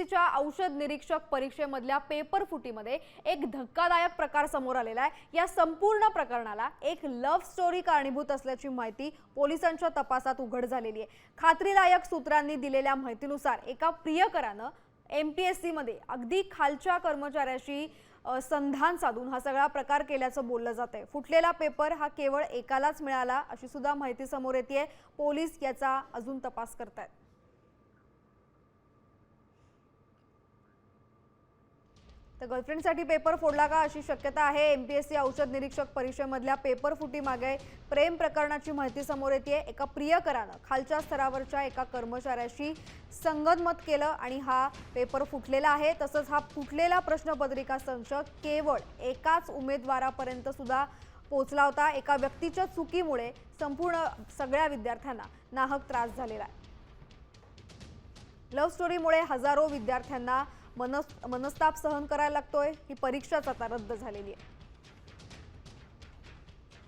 एमपीएससीच्या औषध निरीक्षक परीक्षेमधल्या पेपर फुटीमध्ये एक धक्कादायक प्रकार समोर आलेला आहे। या संपूर्ण प्रकरणाला एक लव्ह स्टोरी कारणीभूत असल्याची माहिती पोलिसांच्या तपासात उघड झालेली आहे। खात्रीदायक सूत्रांनी दिलेल्या माहितीनुसार एका प्रियकरानं एमपीएससी मध्ये अगदी खालच्या कर्मचाऱ्याशी संधान साधून हा सगळा प्रकार केल्याचं बोललं जातंय। फुटलेला पेपर हा केवळ एकालाच मिळाला अशी सुद्धा माहिती समोर येतेय। पोलीस याचा अजून तपास करतायत। तर गर्लफ्रेंडसाठी पेपर फोडला का अशी शक्यता आहे। एमपीएससी औषध निरीक्षक परीक्षेमधल्या पेपर फुटी मागे प्रेम प्रकरणाची माहिती समोर येते। एका प्रियकरानं खालच्या स्तरावरच्या एका कर्मचाऱ्याशी संगनमत केलं आणि हा पेपर फुटलेला आहे। तसंच हा फुटलेला प्रश्नपत्रिका संच केवळ एकाच उमेदवारापर्यंत सुद्धा पोहोचला होता। एका व्यक्तीच्या चुकीमुळे संपूर्ण सगळ्या विद्यार्थ्यांना नाहक त्रास झालेला आहे। लव्ह स्टोरीमुळे हजारो विद्यार्थ्यांना मनस्ताप सहन करायला लागतोय। ही परीक्षाच आता रद्द झालेली आहे।